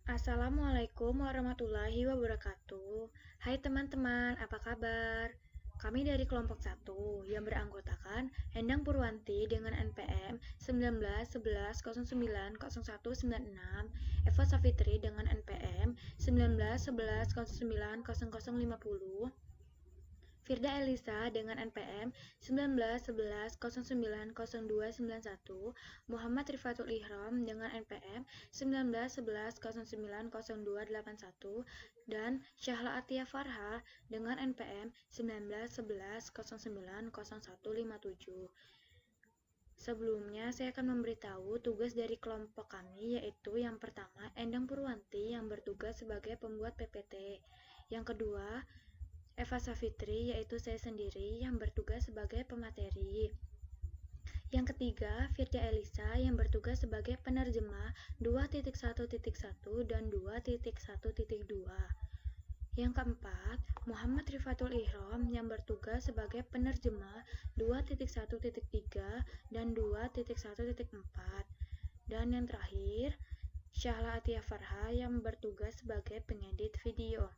Assalamualaikum warahmatullahi wabarakatuh. Hai teman-teman, apa kabar? Kami dari kelompok 1 yang beranggotakan Endang Purwanti dengan NPM 1911090196, Eva Safitri dengan NPM 1911090050, Firda Elisa dengan NPM 1911090291, Muhammad Rifatul Ihram dengan NPM 1911090281, dan Syahla Atia Farha dengan NPM 1911090157. Sebelumnya, saya akan memberitahu tugas dari kelompok kami, yaitu yang pertama, Endang Purwanti yang bertugas sebagai pembuat PPT. Yang kedua, Eva Safitri, yaitu saya sendiri yang bertugas sebagai pemateri. Yang ketiga, Firda Elisa yang bertugas sebagai penerjemah 2.1.1 dan 2.1.2. Yang keempat, Muhammad Rifatul Ihram yang bertugas sebagai penerjemah 2.1.3 dan 2.1.4. Dan yang terakhir, Syahla Atia Farha yang bertugas sebagai pengedit video.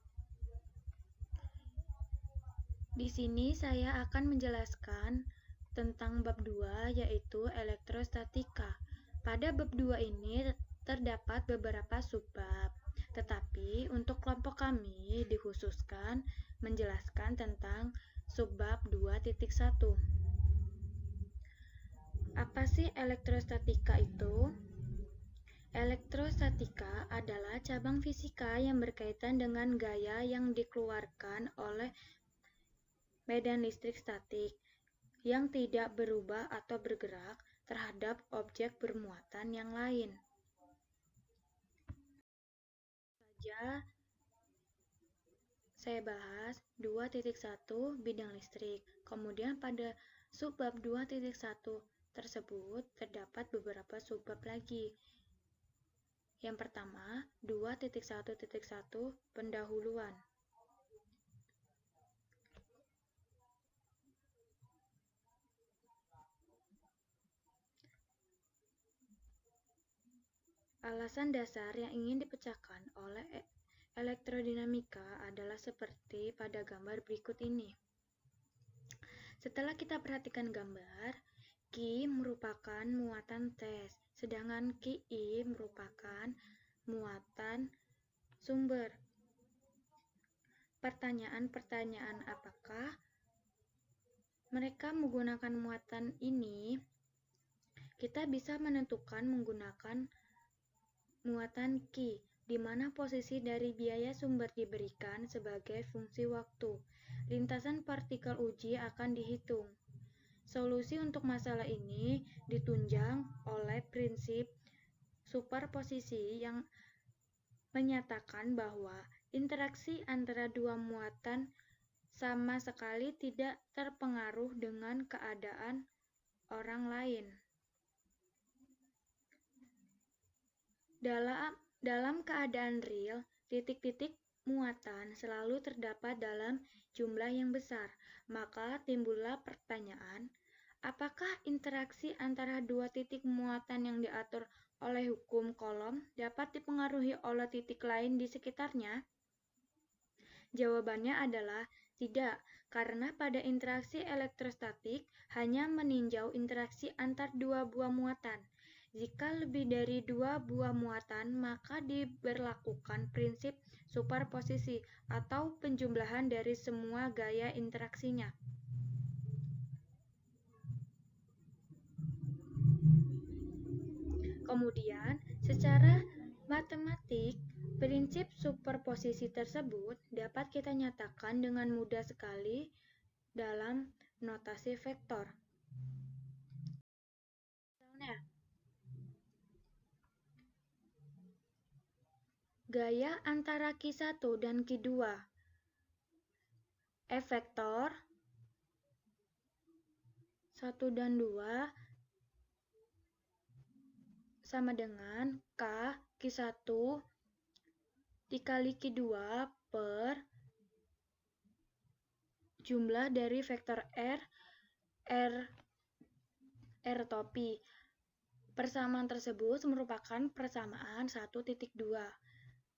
Di sini saya akan menjelaskan tentang bab 2, yaitu elektrostatika. Pada bab 2 ini terdapat beberapa subbab, tetapi untuk kelompok kami dikhususkan menjelaskan tentang subbab 2.1. Apa sih elektrostatika itu? Elektrostatika adalah cabang fisika yang berkaitan dengan gaya yang dikeluarkan oleh medan listrik statik yang tidak berubah atau bergerak terhadap objek bermuatan yang lain. Saja saya bahas 2.1 bidang listrik. Kemudian pada subbab 2.1 tersebut terdapat beberapa subbab lagi. Yang pertama, 2.1.1 pendahuluan. Alasan dasar yang ingin dipecahkan oleh elektrodinamika adalah seperti pada gambar berikut ini. Setelah kita perhatikan gambar, Q merupakan muatan tes, sedangkan Qi merupakan muatan sumber. Pertanyaan-pertanyaan apakah mereka menggunakan muatan ini? Kita bisa menentukan menggunakan muatan Q, di mana posisi dari biaya sumber diberikan sebagai fungsi waktu. Lintasan partikel uji akan dihitung. Solusi untuk masalah ini ditunjang oleh prinsip superposisi yang menyatakan bahwa interaksi antara dua muatan sama sekali tidak terpengaruh dengan keadaan orang lain. Dalam keadaan real, titik-titik muatan selalu terdapat dalam jumlah yang besar. Maka timbullah pertanyaan, apakah interaksi antara dua titik muatan yang diatur oleh hukum Coulomb dapat dipengaruhi oleh titik lain di sekitarnya? Jawabannya adalah tidak, karena pada interaksi elektrostatik hanya meninjau interaksi antar dua buah muatan. Jika lebih dari dua buah muatan, maka diberlakukan prinsip superposisi atau penjumlahan dari semua gaya interaksinya. Kemudian, secara matematik, prinsip superposisi tersebut dapat kita nyatakan dengan mudah sekali dalam notasi vektor. Misalnya, gaya antara Q1 dan Q2 F vektor 1 dan 2 sama dengan K Q1 dikali Q2 per jumlah dari vektor R topi. Persamaan tersebut merupakan persamaan 1.2.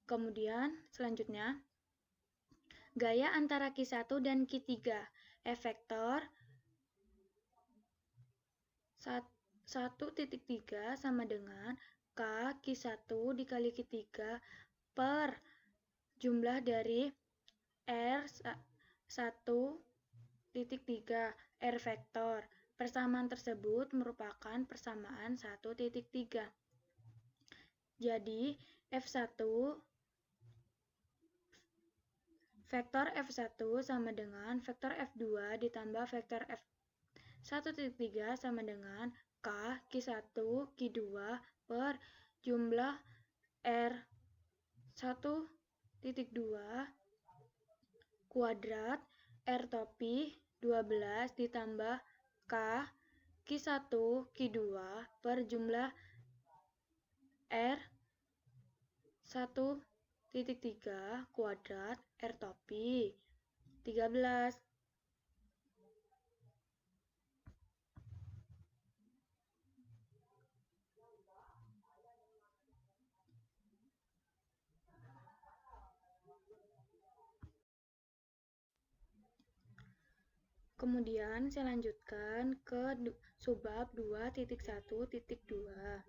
Kemudian selanjutnya, gaya antara Q1 dan Q3. F vektor 1,3 sama dengan K Q1 dikali Q3 per jumlah dari R1,3 R vektor. Persamaan tersebut merupakan persamaan 1,3. Jadi, vektor F1 sama dengan vektor F2 ditambah vektor F1,3 sama dengan K Q1 Q2 per jumlah R1,2 kuadrat R topi 12 ditambah K Q1 Q2 per jumlah R1,3 kuadrat R topi 13. Kemudian saya lanjutkan ke subbab 2.1.2,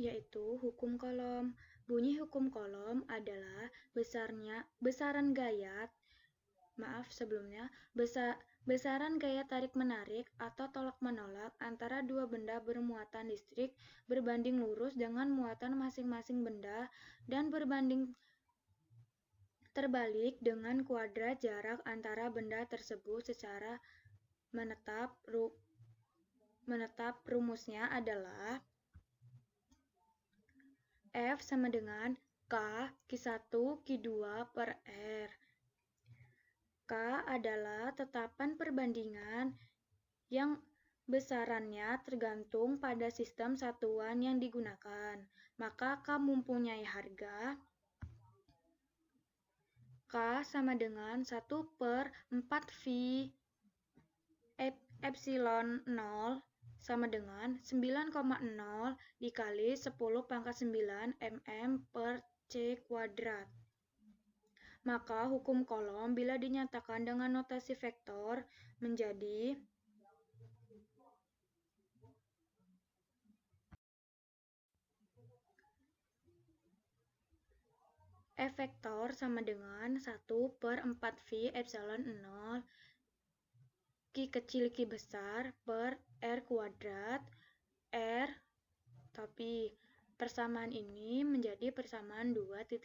yaitu hukum kolom. Bunyi hukum kolom adalah besaran gaya tarik-menarik atau tolak-menolak antara dua benda bermuatan listrik berbanding lurus dengan muatan masing-masing benda dan berbanding terbalik dengan kuadrat jarak antara benda tersebut secara menetap. Rumusnya adalah F sama dengan K Q1 Q2 per R. K adalah tetapan perbandingan yang besarannya tergantung pada sistem satuan yang digunakan. Maka K mempunyai harga K sama dengan 1 per 4 V epsilon 0 sama dengan 9,0 dikali 10 pangkat 9 mm per C kuadrat. Maka hukum kolom bila dinyatakan dengan notasi vektor menjadi F vektor sama dengan 1 per 4 V epsilon 0 Q kecil Q besar per R kuadrat R. Tapi persamaan ini menjadi persamaan 2.1.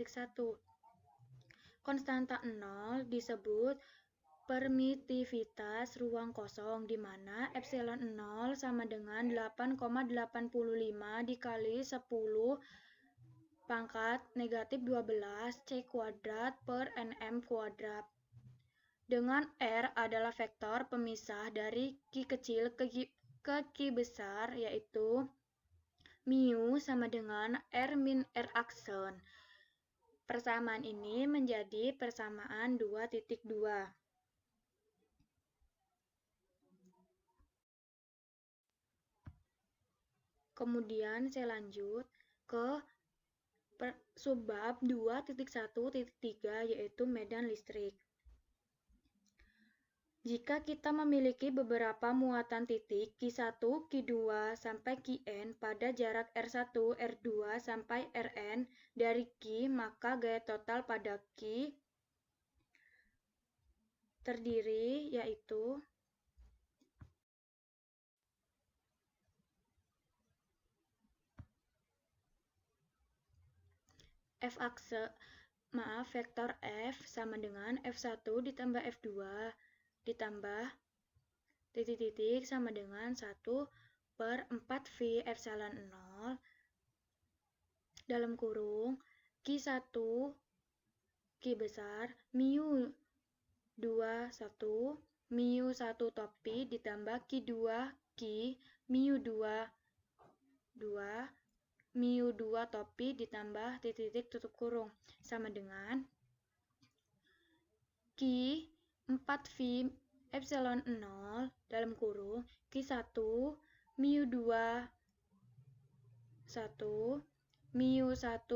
Konstanta 0 disebut permitivitas ruang kosong, di mana epsilon 0 sama dengan 8,85 dikali 10 pangkat negatif 12 C kuadrat per nm kuadrat. Dengan R adalah vektor pemisah dari Q kecil ke Q besar, yaitu mu sama dengan R min R akson. Persamaan ini menjadi persamaan 2.2. Kemudian saya lanjut ke subbab 2.1.3, yaitu medan listrik. Jika kita memiliki beberapa muatan titik Q1, Q2, sampai Qn pada jarak R1, R2, sampai Rn dari Q, maka gaya total pada Q terdiri yaitu vektor F sama dengan F1 ditambah F2 ditambah titik-titik sama dengan 1 per 4 V epsilon 0 dalam kurung Q1 Q besar mu 21 mu 1 topi ditambah Q2 Q mu 2 mu 2 topi ditambah titik-titik tutup kurung sama dengan Q 4 V epsilon 0 dalam kurung Q1 mu 2 1 1 mu 1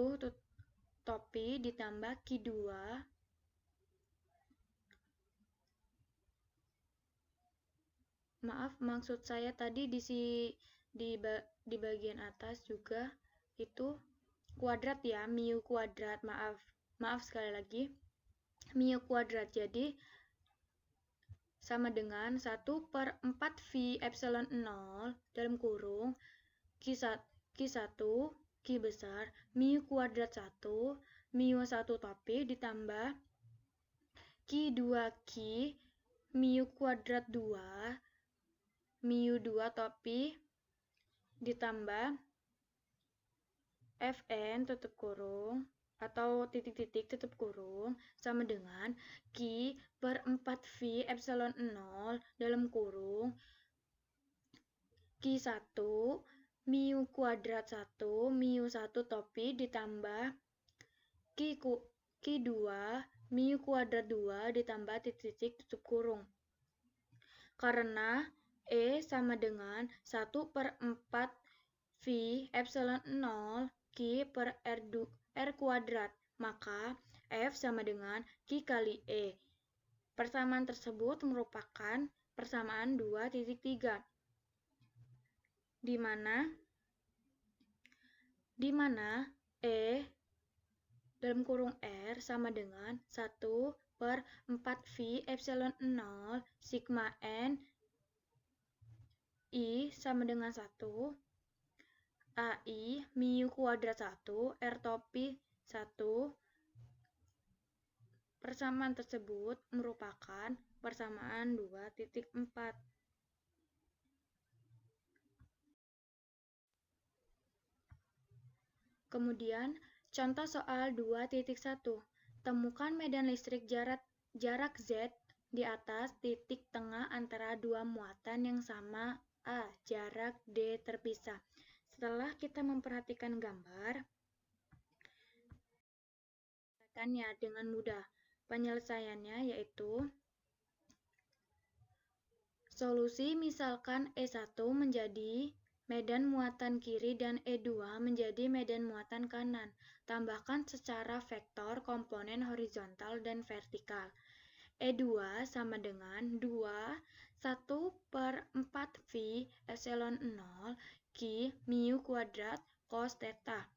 topi ditambah Ki 2 maaf, maksud saya tadi di bagian atas juga itu kuadrat ya, mu kuadrat, maaf sekali lagi, mu kuadrat. Jadi sama dengan 1/4 V epsilon 0 dalam kurung Q1 Q besar mu kuadrat 1 mu 1 topi ditambah Q2 Q mu kuadrat 2 mu 2 topi ditambah Fn tutup kurung atau titik-titik tutup kurung sama dengan Q/4 V epsilon 0 dalam kurung Q1 mu kuadrat 1 mu 1 topi ditambah Q2 mu kuadrat 2 ditambah titik-titik tutup kurung. Karena E sama dengan 1/4 V epsilon 0 Q per R kuadrat, maka F sama dengan Q kali E. Persamaan tersebut merupakan persamaan 2.3, di mana E dalam kurung R sama dengan 1/4 V epsilon 0 sigma N I sama dengan 1 AI mu kuadrat 1 R topi 1. Persamaan tersebut merupakan persamaan 2.4. Kemudian contoh soal 2.1. Temukan medan listrik jarak Z di atas titik tengah antara dua muatan yang sama A. Jarak D terpisah. Setelah kita memperhatikan gambar, dengan mudah. Penyelesaiannya yaitu solusi misalkan E1 menjadi medan muatan kiri dan E2 menjadi medan muatan kanan. Tambahkan secara vektor komponen horizontal dan vertikal. E2 sama dengan 1/4 V epsilon 0 Q mu kuadrat cos theta,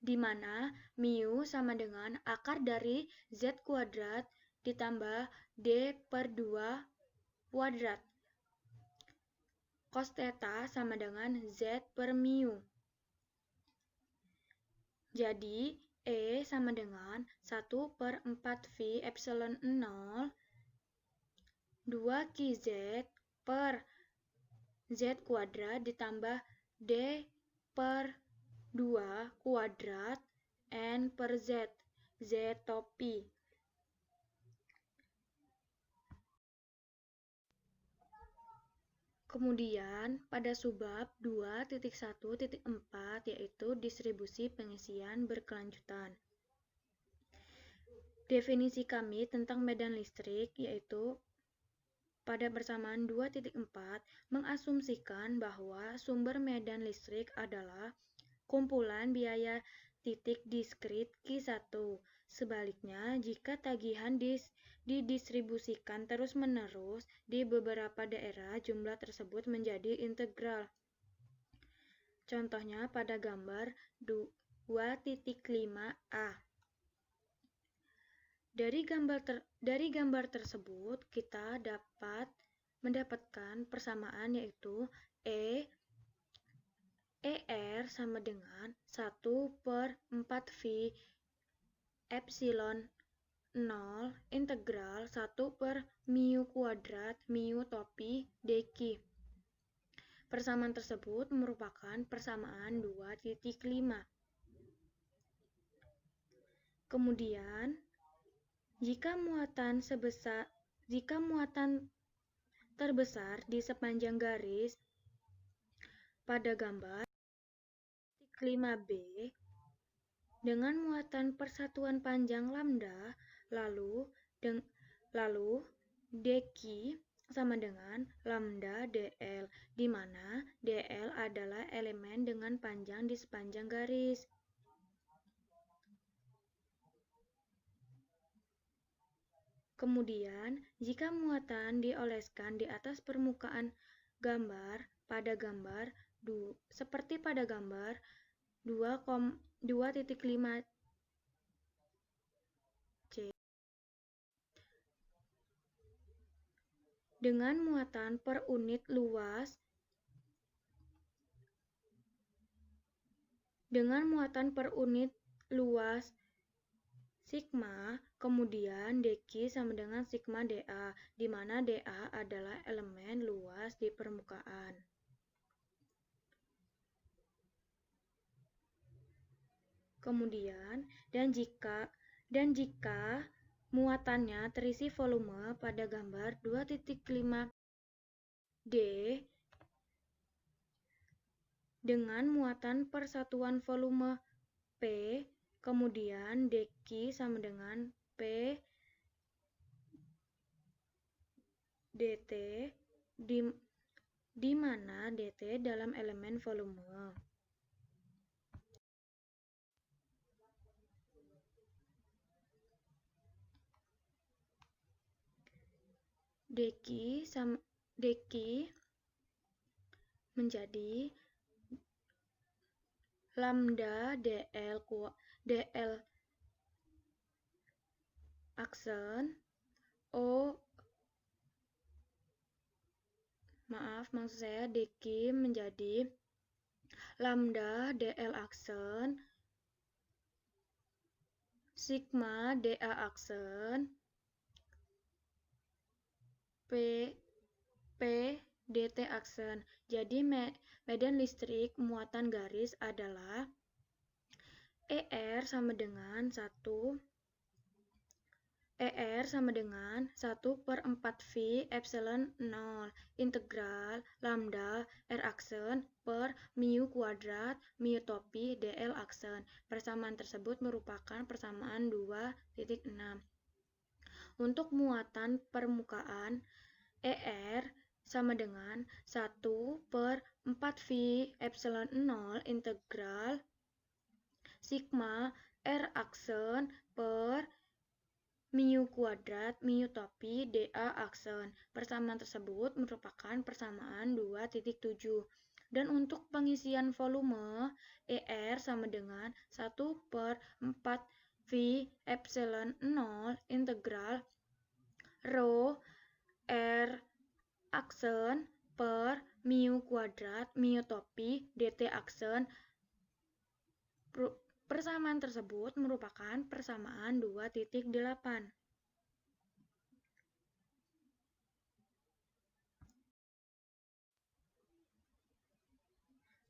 di mana mu sama dengan akar dari Z kuadrat ditambah D/2 kuadrat. Cos theta sama dengan Z per mu. Jadi, E sama dengan 1/4 V epsilon 0 2QZ per Z kuadrat ditambah D/2 kuadrat N per Z, Z topi. Kemudian pada subbab 2.1.4 yaitu distribusi pengisian berkelanjutan. Definisi kami tentang medan listrik yaitu pada persamaan 2.4 mengasumsikan bahwa sumber medan listrik adalah kumpulan biaya titik diskrit Q1. Sebaliknya, jika tagihan didistribusikan terus-menerus di beberapa daerah, jumlah tersebut menjadi integral. Contohnya pada gambar 2.5a. Dari gambar tersebut, kita dapat mendapatkan persamaan yaitu ER sama dengan 1/4 V epsilon 0 integral 1 per mu kuadrat mu topi dq. Persamaan tersebut merupakan persamaan 2.5. Kemudian, jika muatan terbesar di sepanjang garis pada gambar 5B dengan muatan persatuan panjang lambda, lalu dq sama dengan lambda DL, di mana DL adalah elemen dengan panjang di sepanjang garis. Kemudian, jika muatan dioleskan di atas permukaan gambar, seperti pada gambar 2,5 C, dengan muatan per unit luas sigma, kemudian dq sama dengan sigma dA, di mana dA adalah elemen luas di permukaan. Kemudian, dan jika muatannya terisi volume pada gambar 2,5 D dengan muatan persatuan volume P, kemudian dq sama dengan P dt, di mana dt dalam elemen volume. dq menjadi lambda dl aksen dq menjadi lambda dl aksen sigma dA aksen P dt aksen. Jadi medan listrik muatan garis adalah ER sama dengan 1/4V epsilon 0 integral lambda R aksen per mu kuadrat mu topi dl aksen. Persamaan tersebut merupakan persamaan 2,6. Untuk muatan permukaan, ER sama dengan 1/4V epsilon 0 integral sigma R aksen per mu kuadrat mu topi dA aksen. Persamaan tersebut merupakan persamaan 2,7. Dan untuk pengisian volume, ER sama dengan 1/4V epsilon 0 integral rho R aksen per mu kuadrat mu topi dt aksen. Persamaan tersebut merupakan persamaan 2,8.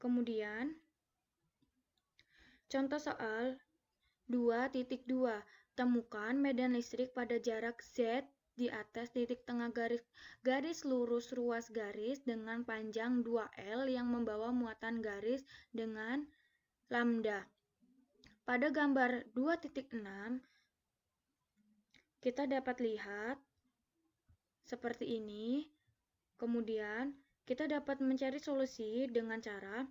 Kemudian, contoh soal 2,2. Temukan medan listrik pada jarak Z di atas titik tengah garis lurus ruas garis dengan panjang 2L yang membawa muatan garis dengan lambda. Pada gambar 2,6, kita dapat lihat seperti ini. Kemudian, kita dapat mencari solusi dengan cara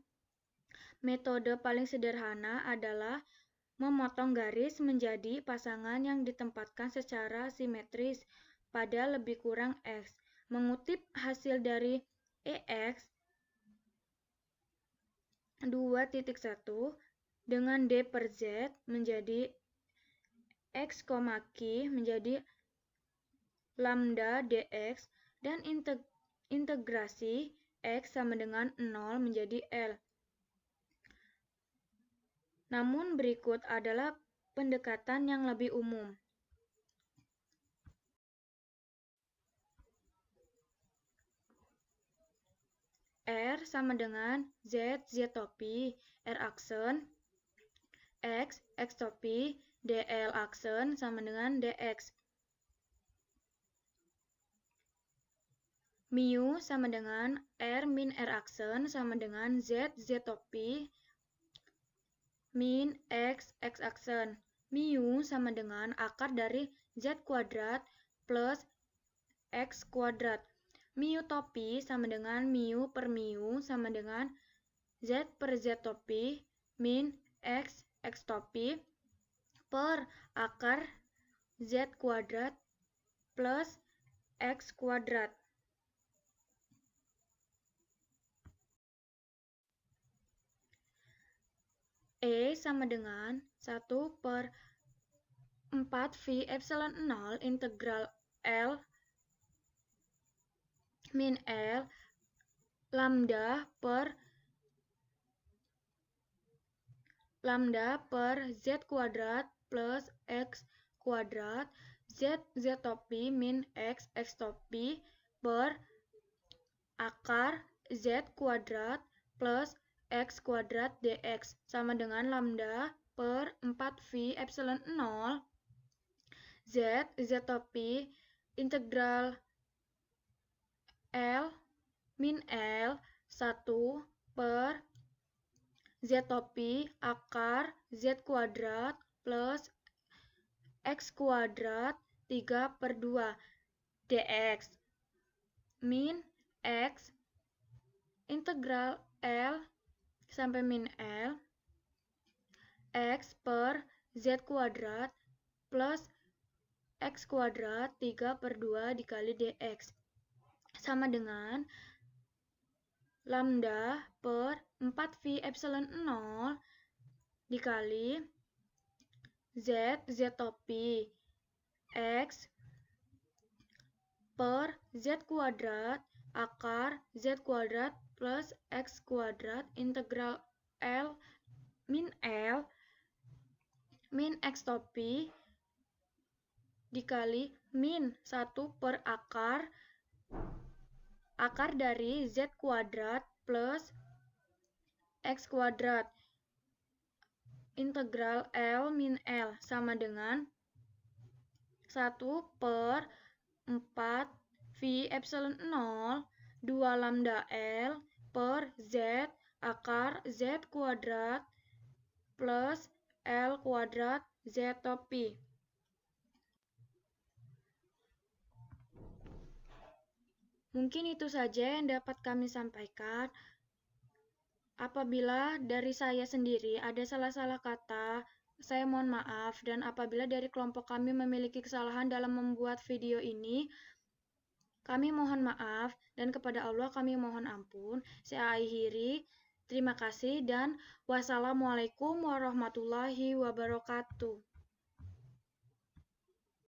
metode paling sederhana adalah memotong garis menjadi pasangan yang ditempatkan secara simetris pada lebih kurang X. Mengutip hasil dari EX 2,1 dengan D per Z menjadi X, Q menjadi lambda dx dan integrasi X sama dengan 0 menjadi L. Namun berikut adalah pendekatan yang lebih umum. R sama dengan Z topi, R aksen, X topi, DL aksen sama dengan DX. Mu sama dengan R min R aksen sama dengan Z topi, min X aksen. Mu sama dengan akar dari Z kuadrat plus X kuadrat. Mu topi sama dengan mu per mu sama dengan Z per Z topi min X topi per akar Z kuadrat plus X kuadrat. E sama dengan 1 per 4 V epsilon 0 integral L min L lambda per Z kuadrat plus X kuadrat Z topi min X topi per akar Z kuadrat plus X kuadrat dx sama dengan lambda per 4V epsilon 0 Z topi integral L min L 1 per Z topi akar Z kuadrat plus X kuadrat 3/2 dx min X integral L sampai min L X per Z kuadrat plus X kuadrat 3/2 dikali dx sama dengan lambda per 4V epsilon 0 dikali Z topi X per Z kuadrat akar Z kuadrat plus X kuadrat integral L min X topi dikali min 1 per akar dari Z kuadrat plus X kuadrat integral L min L sama dengan 1 per 4 V epsilon 0 2 lambda L per Z akar Z kuadrat plus L kuadrat Z topi. Mungkin itu saja yang dapat kami sampaikan. Apabila dari saya sendiri ada salah-salah kata, saya mohon maaf, dan apabila dari kelompok kami memiliki kesalahan dalam membuat video ini, kami mohon maaf, dan kepada Allah kami mohon ampun. Saya akhiri, terima kasih, dan wassalamualaikum warahmatullahi wabarakatuh.